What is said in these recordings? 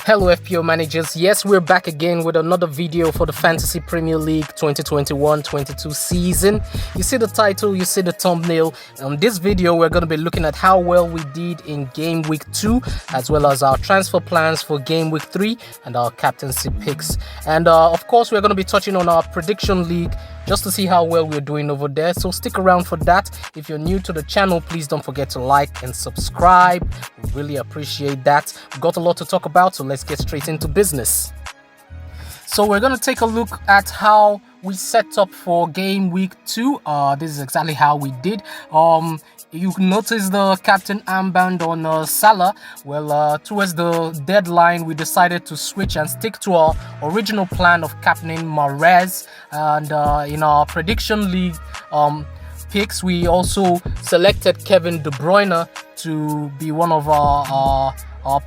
Hello FPO managers, yes, we're back again with another video for the Fantasy Premier League 2021-22 season. You see the title, you see the thumbnail. On this video we're going to be looking at how well we did in game week 2, as well as our transfer plans for game week 3 and our captaincy picks. And of course we're going to be touching on our prediction league just to see how well we're doing over there, so stick around for that. If you're new to the channel, please don't forget to like and subscribe. We really appreciate that. We've got a lot to talk about, so let's get straight into business. So we're going to take a look at how we set up for game week 2. This is exactly how we did. You can notice the captain armband on Salah. Well, towards the deadline, we decided to switch and stick to our original plan of captaining Mahrez. And in our prediction league picks, we also selected Kevin De Bruyne to be one of our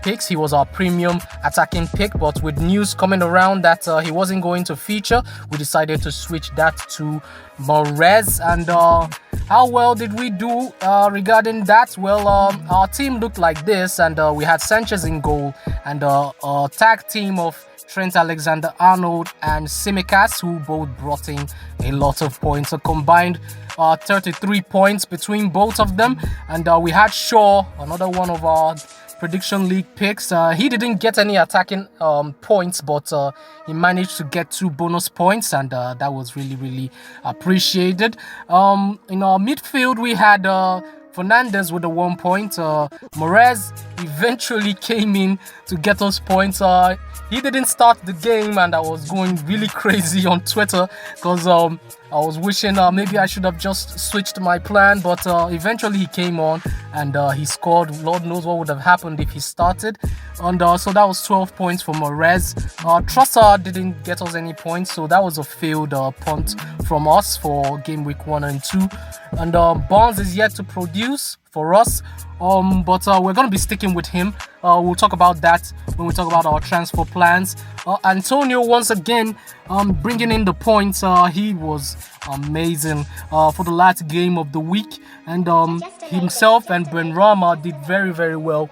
picks. He was our premium attacking pick, but with news coming around that he wasn't going to feature, we decided to switch that to Mahrez. And how well did we do regarding that? Well, our team looked like this, and we had Sanchez in goal and a tag team of Trent Alexander-Arnold and Tsimikas, who both brought in a lot of points, a combined 33 points between both of them. And we had Shaw, another one of our prediction league picks. He didn't get any attacking points, but he managed to get 2 bonus points, and that was really appreciated. In our midfield, we had Fernandez with the 1 point. Mahrez eventually came in to get us points. He didn't start the game, and I was going really crazy on Twitter because I was wishing maybe I should have just switched my plan, but eventually he came on and he scored. Lord knows what would have happened if he started. And so that was 12 points for Mahrez. Trossard didn't get us any points, so that was a failed punt from us for game week 1 and 2. And Barnes is yet to produce for us, but we're going to be sticking with him. We'll talk about that when we talk about our transfer plans. Antonio, once again, bringing in the points. He was amazing for the last game of the week, and himself and Benrahma did very well.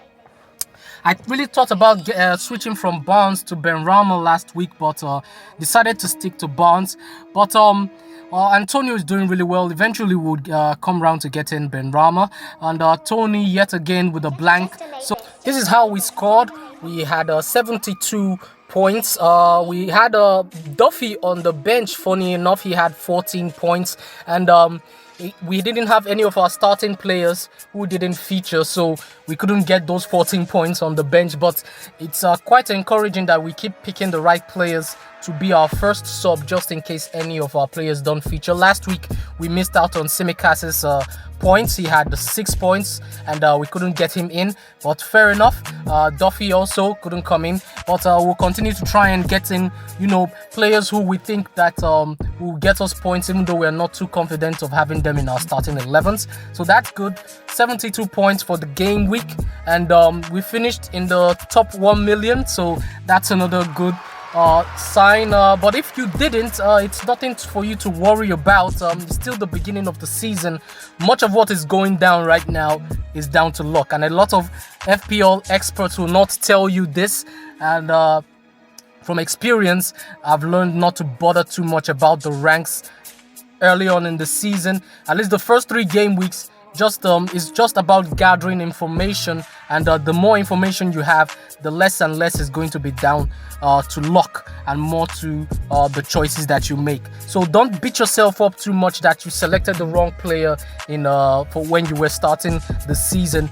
I really thought about switching from Barnes to Benrahma last week, but decided to stick to Barnes. But Antonio is doing really well. Eventually we'll come round to getting Benrahma, and Tony yet again with a blank. So this is how we scored. We had 72 points. We had Duffy on the bench. Funny enough, he had 14 points, and we didn't have any of our starting players who didn't feature, so we couldn't get those 14 points on the bench. But it's quite encouraging that we keep picking the right players to be our first sub, just in case any of our players don't feature. Last week we missed out on Simikas's points. He had 6 points, and we couldn't get him in, but fair enough. Duffy also couldn't come in, but we'll continue to try and get in, players who we think that will get us points, even though we're not too confident of having them in our starting 11s. So that's good. 72 points for the game week, and we finished in the top 1 million, so that's another good sign. But if you didn't, it's nothing for you to worry about. It's still the beginning of the season. Much of what is going down right now is down to luck, and a lot of FPL experts will not tell you this. And from experience, I've learned not to bother too much about the ranks early on in the season. At least the first 3 game weeks is just about gathering information, and the more information you have, the less and less is going to be down to luck and more to the choices that you make. So don't beat yourself up too much that you selected the wrong player for when you were starting the season.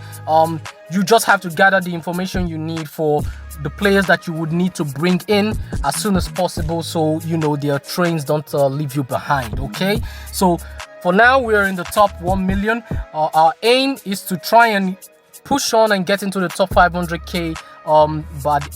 You just have to gather the information you need for the players that you would need to bring in as soon as possible, so their trains don't leave you behind. Okay, so for now we're in the top 1 million. Our aim is to try and push on and get into the top 500k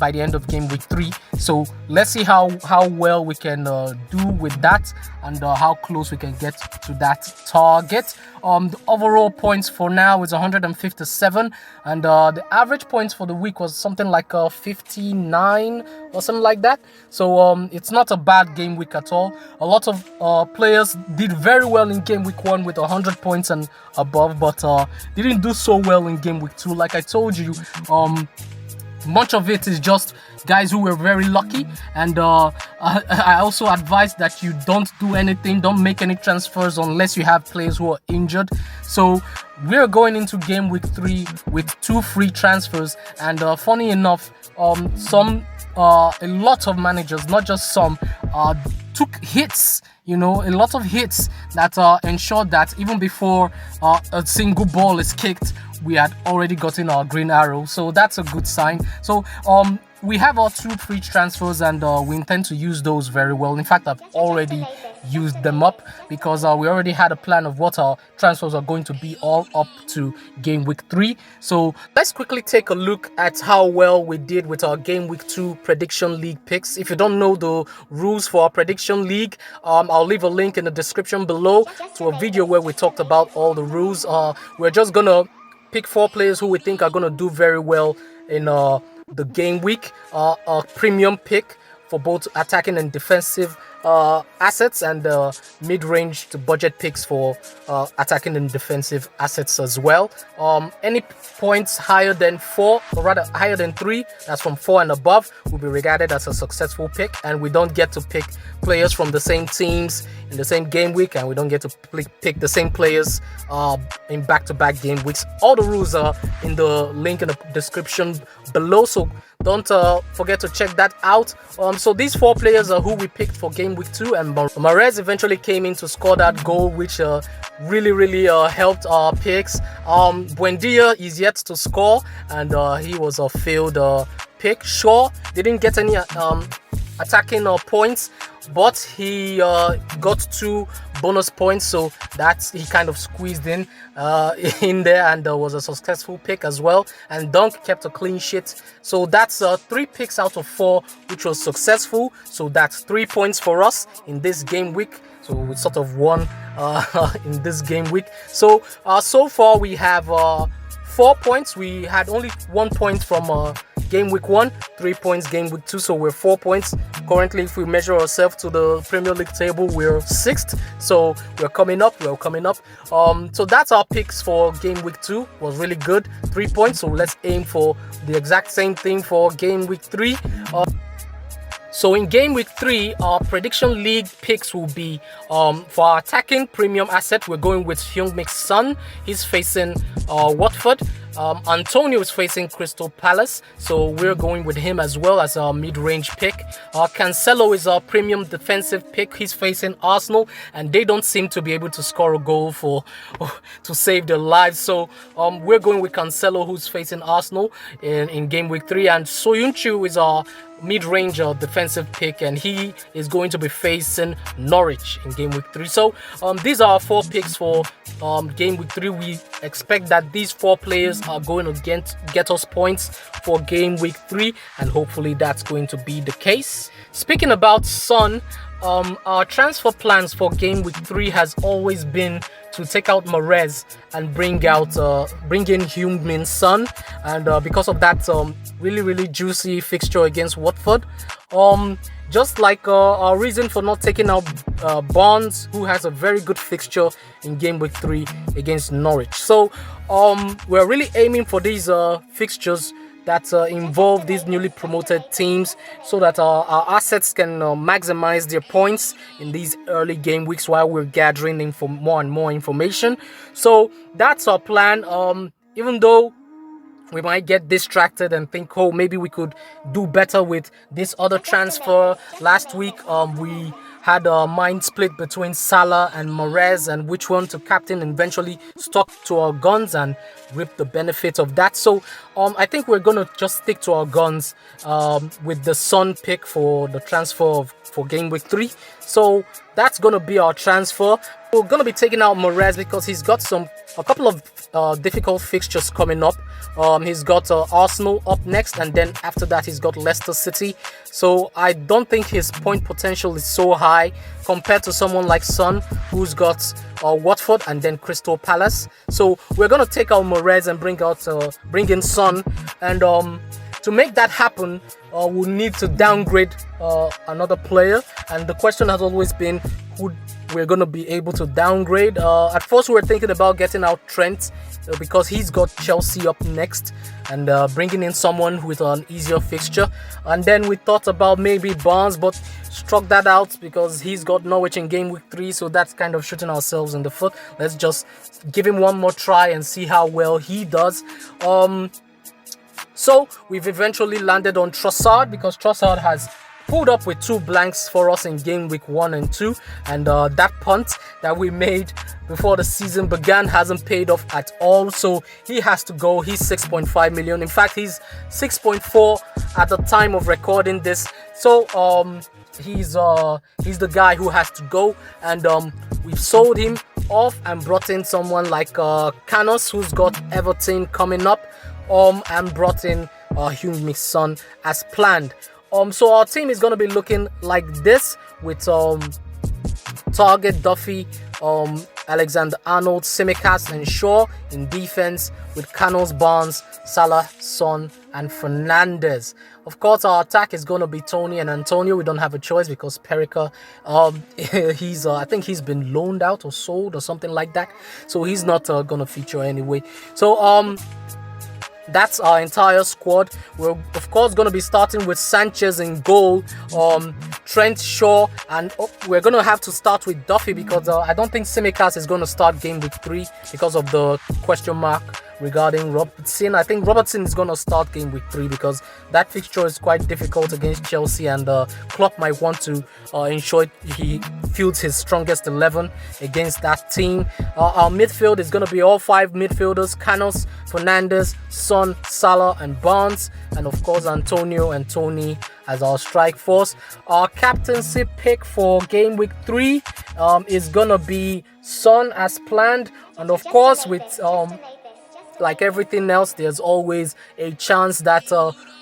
by the end of game week 3. So let's see how well we can do with that, and how close we can get to that target. The overall points for now is 157, and the average points for the week was something like 59 or something like that. So it's not a bad game week at all. A lot of players did very well in game week 1 with 100 points and above, but didn't do so well in game week 2. Like I told you, much of it is just guys who were very lucky, and I also advise that you don't do anything, don't make any transfers unless you have players who are injured. So we're going into game week 3 with 2 free transfers, and funny enough, a lot of managers, not just some, took hits, a lot of hits that ensured that even before a single ball is kicked, we had already gotten our green arrow. So that's a good sign. So we have our 2 free transfers, and we intend to use those very well. In fact, I've already used them up because we already had a plan of what our transfers are going to be all up to game week 3. So let's quickly take a look at how well we did with our game week 2 prediction league picks. If you don't know the rules for our prediction league, I'll leave a link in the description below to a video where we talked about all the rules. We're just gonna pick 4 players who we think are gonna do very well in the game week. A premium pick for both attacking and defensive assets, and mid-range to budget picks for attacking and defensive assets as well. Any points higher than 4, or rather higher than 3, that's from 4 and above, will be regarded as a successful pick. And we don't get to pick players from the same teams in the same game week, and we don't get to pick the same players in back-to-back game weeks. All the rules are in the link in the description below, so don't forget to check that out. So these 4 players are who we picked for game week 2, and Mahrez eventually came in to score that goal, which really helped our picks. Buendia is yet to score, and he was a failed pick. Shaw didn't get any attacking points, but he got 2 bonus points, so that's he kind of squeezed in there, and was a successful pick as well. And Dunk kept a clean sheet, so that's 3 picks out of 4, which was successful. So that's 3 points for us in this game week. So we sort of won in this game week. So so far we have 4 points. We had only 1 point from game week 1, 3 points game week 2, so we're 4 points. Currently, if we measure ourselves to the Premier League table, we're 6th, so we're coming up. So that's our picks for game week 2. Was really good, 3 points. So let's aim for the exact same thing for game week 3. So in game week 3, our prediction league picks will be for our attacking premium asset, we're going with Heung-min Son. He's facing Watford. Antonio is facing Crystal Palace, so we're going with him as well as our mid-range pick. Cancelo is our premium defensive pick. He's facing Arsenal, and they don't seem to be able to score a goal to save their lives. So we're going with Cancelo, who's facing Arsenal in game week 3, and Soyuncu is our mid-range defensive pick, and he is going to be facing Norwich in game week 3. So these are our 4 picks for game week 3. We expect that these 4 players are going to get us points for game week 3, and hopefully that's going to be the case. Speaking about Son, our transfer plans for game week 3 has always been to take out Mahrez and bring in Heung-min Son, and because of that really juicy fixture against Watford, just like our reason for not taking out Barnes, who has a very good fixture in game week 3 against Norwich. So we're really aiming for these fixtures that involve these newly promoted teams, so that our assets can maximize their points in these early game weeks while we're gathering more and more information. So that's our plan. Even though we might get distracted and think, oh, maybe we could do better with this other transfer. Last week we had a mind split between Salah and Mahrez and which one to captain, and eventually stuck to our guns and reaped the benefits of that. So I think we're going to just stick to our guns with the Son pick for the transfer for game week 3. So that's going to be our transfer. We're going to be taking out Mahrez because he's got a couple of difficult fixtures coming up. He's got Arsenal up next, and then after that he's got Leicester City. So I don't think his point potential is so high compared to someone like Son, who's got Watford and then Crystal Palace. So we're going to take out Mahrez and bring in Son, and to make that happen, we'll need to downgrade another player, and the question has always been who we're going to be able to downgrade. At first we were thinking about getting out Trent because he's got Chelsea up next, and bringing in someone with an easier fixture, and then we thought about maybe Barnes, but struck that out because he's got Norwich in game week 3, so that's kind of shooting ourselves in the foot. Let's just give him one more try and see how well he does. So we've eventually landed on Trossard because Trossard has pulled up with 2 blanks for us in game week 1 and 2, and that punt that we made before the season began hasn't paid off at all, so he has to go. He's 6.5 million. In fact, he's 6.4 at the time of recording this, so he's the guy who has to go, and we've sold him off and brought in someone like Canos, who's got Everton coming up, and brought in Heung-min Son as planned. So our team is going to be looking like this with Target, Duffy, Alexander-Arnold, Tsimikas and Shaw in defense, with Canos, Barnes, Salah, Son and Fernandes. Of course, our attack is going to be Tony and Antonio. We don't have a choice because Perica, I think he's been loaned out or sold or something like that, so he's not going to feature anyway. So that's our entire squad. We're of course going to be starting with Sanchez in goal, Trent, Shaw, and we're going to have to start with Duffy because I don't think Tsimikas is going to start game week 3 because of the question mark regarding Robertson. I think Robertson is going to start game week 3 because that fixture is quite difficult against Chelsea, and Klopp might want to ensure he fields his strongest 11 against that team. Our midfield is going to be all 5 midfielders: Canos, Fernandes, Son, Salah and Barnes, and of course Antonio and Tony as our strike force. Our captaincy pick for game week 3 is going to be Son as planned, and of course with like everything else, there's always a chance that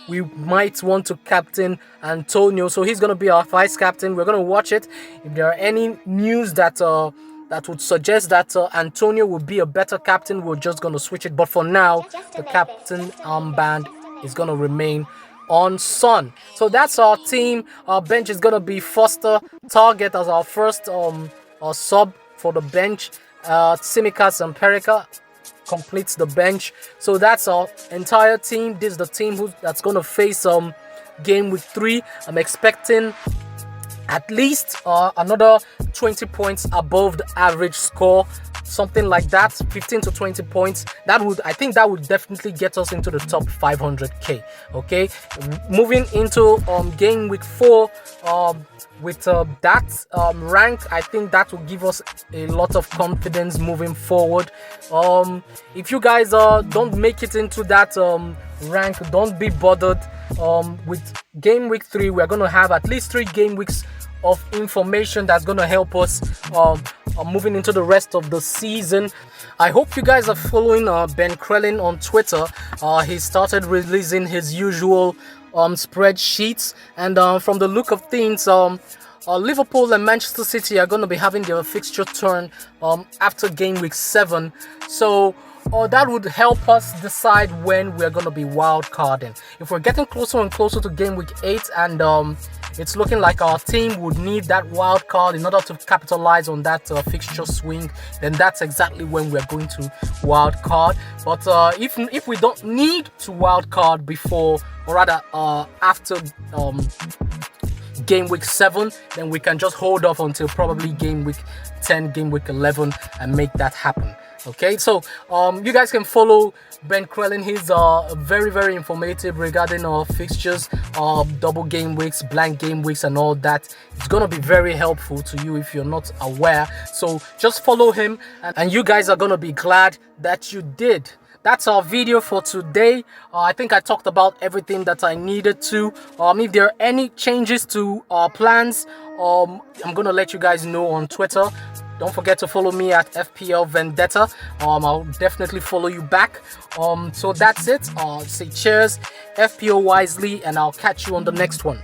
we might want to captain Antonio, so he's going to be our vice captain. We're going to watch it. If there are any news that that would suggest that Antonio would be a better captain, we're just going to switch it, but for now the captain armband is going to remain on Son. So that's our team. Our bench is going to be Foster, Target as our first sub for the bench. Tsimikas and Perica completes the bench. So that's our entire team. This is the team that's going to face game week 3. I'm expecting at least another 20 points above the average score, something like that, 15 to 20 points. I think that would definitely get us into the top 500k. Okay, moving into game week 4 with that rank, I think that will give us a lot of confidence moving forward. If you guys don't make it into that rank, don't be bothered. With game week 3, we're going to have at least 3 game weeks of information that's going to help us moving into the rest of the season. I hope you guys are following Ben Crellin on Twitter. He started releasing his usual spreadsheets, and from the look of things, Liverpool and Manchester City are going to be having their fixture turn after game week 7, so that would help us decide when we're going to be wild carding. If we're getting closer and closer to game week 8, and it's looking like our team would need that wild card in order to capitalize on that fixture swing, then that's exactly when we're going to wild card. But if we don't need to wild card before, or rather after game week 7, then we can just hold off until probably game week 10, game week 11 and make that happen. Okay, so you guys can follow Ben Crellin. He's very, very informative regarding fixtures, double game weeks, blank game weeks and all that. It's gonna be very helpful to you if you're not aware, so just follow him, and you guys are gonna be glad that you did. That's our video for today. I think I talked about everything that I needed to. If there are any changes to our plans, I'm gonna let you guys know on Twitter. Don't forget to follow me at FPL Vendetta. I'll definitely follow you back. So that's it. Say cheers, FPL wisely, and I'll catch you on the next one.